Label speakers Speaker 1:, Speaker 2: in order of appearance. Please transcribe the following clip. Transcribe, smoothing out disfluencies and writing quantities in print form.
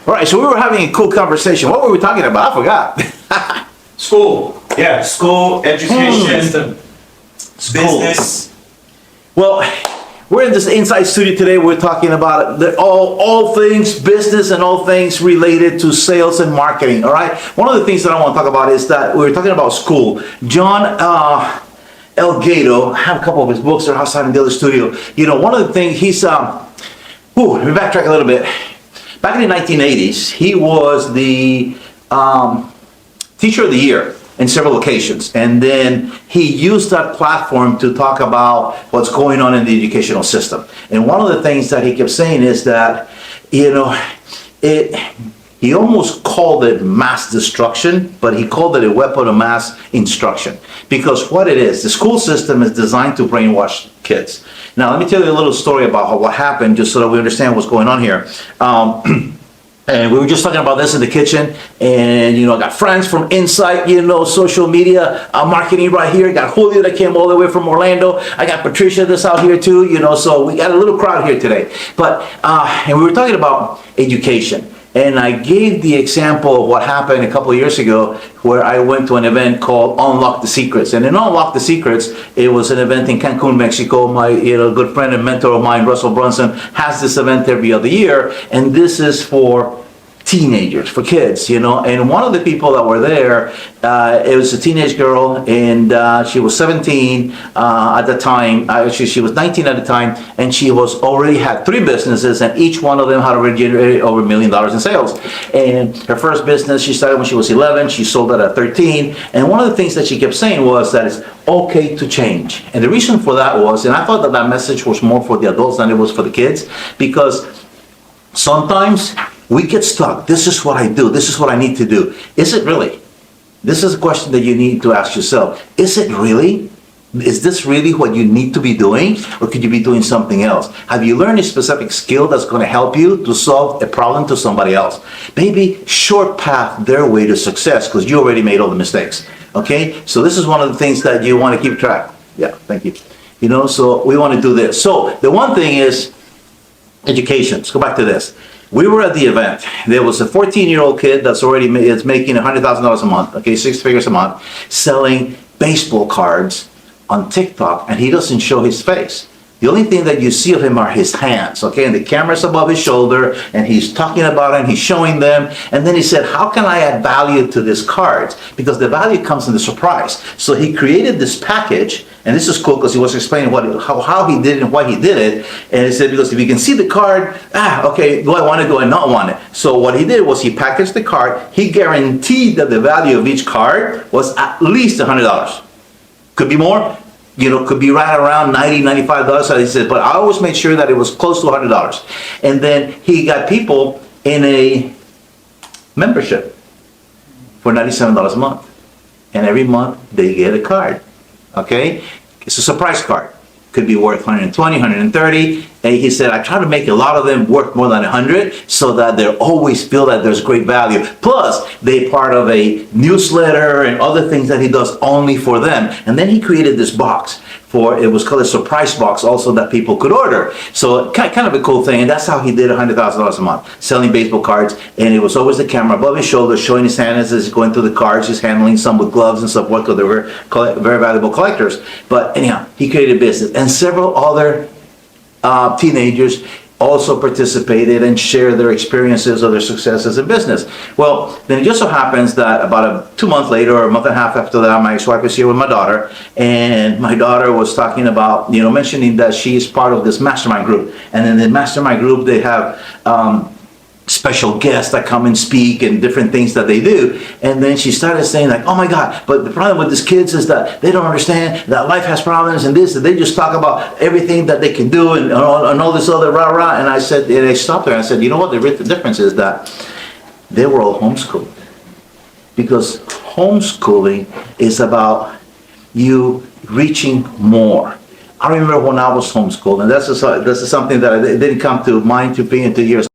Speaker 1: All right, so we were having a cool conversation. What were we talking about? I forgot.
Speaker 2: School. Yeah, school, education, business.
Speaker 1: Well, we're in this inside studio today. We're talking about all things business and all things related to sales and marketing. All right. One of the things that I want to talk about is that we're talking about school. John 𝙍𝙚𝙨, I have a couple of his books. They're outside in the other studio. You know, one of the things he's let me backtrack a little bit. Back in the 1980s, he was the Teacher of the Year in several occasions, and then he used that platform to talk about what's going on in the educational system. And one of the things that he kept saying is that, you know, he almost called it mass destruction, but he called it a weapon of mass instruction. Because what it is, the school system is designed to brainwash kids. Now, let me tell you a little story about what happened, just so that we understand what's going on here. And we were just talking about this in the kitchen, and you know, I got friends from inside, you know, social media, marketing right here. I got Julio that came all the way from Orlando. I got Patricia that's out here too, you know, so we got a little crowd here today. But, and we were talking about education. And I gave the example of what happened a couple of years ago where I went to an event called Unlock the Secrets. And in Unlock the Secrets, it was an event in Cancun, Mexico. My good friend and mentor of mine, Russell Brunson, has this event every other year. And this is for teenagers, for kids, you know. And one of the people that were there, it was a teenage girl, and she was 17 at the time. Actually, she was 19 at the time, and she was already had 3 businesses, and each one of them had already generated over $1 million in sales. And her first business, she started when she was 11. She sold it at 13. And one of the things that she kept saying was that it's okay to change. And the reason for that was, and I thought that that message was more for the adults than it was for the kids, because sometimes we get stuck. This is what I do. This is what I need to do. Is it really? This is a question that you need to ask yourself. Is it really? Is this really what you need to be doing? Or could you be doing something else? Have you learned a specific skill that's going to help you to solve a problem to somebody else? Maybe short path their way to success because you already made all the mistakes. Okay? So this is one of the things that you want to keep track. Yeah, thank you. You know, so we want to do this. So the one thing is education. Let's go back to this. We were at the event. There was a 14-year-old kid that's already making $100,000 a month, okay, 6 figures a month, selling baseball cards on TikTok, and he doesn't show his face. The only thing that you see of him are his hands, okay, and the camera's above his shoulder, and he's talking about it, and he's showing them, and then he said, how can I add value to this cards? Because the value comes in the surprise. So he created this package, and this is cool because he was explaining how he did it and why he did it, and he said, because if you can see the card, okay, do I want it, do I not want it? So what he did was he packaged the card, he guaranteed that the value of each card was at least $100. Could be more, you know, could be right around $90, $95. So he said, but I always made sure that it was close to $100. And then he got people in a membership for $97 a month. And every month they get a card, okay? It's a surprise card. Could be worth 120, 130. And he said, I try to make a lot of them worth more than 100 so that they always feel that there's great value. Plus, they're part of a newsletter and other things that he does only for them. And then he created this box for, it was called a surprise box also that people could order. So kind of a cool thing. And that's how he did $100,000 a month, selling baseball cards. And it was always the camera above his shoulder, showing his hand as he's going through the cards. He's handling some with gloves and so forth because they were very valuable collectors. But anyhow, he created a business. And several other teenagers also participated and shared their experiences or their successes in business. Well, then it just so happens that about 2 months later or a month and a half after that, my ex-wife was here with my daughter, and my daughter was talking about, you know, mentioning that she's part of this mastermind group. And in the mastermind group, they have special guests that come and speak and different things that they do. And then she started saying like, oh my God, but the problem with these kids is that they don't understand that life has problems and this, and they just talk about everything that they can do and all this other rah-rah. And I said, and I stopped her and I said, you know what, the difference is that they were all homeschooled. Because homeschooling is about you reaching more. I remember when I was homeschooled, and this is something that didn't come to mind to be into years.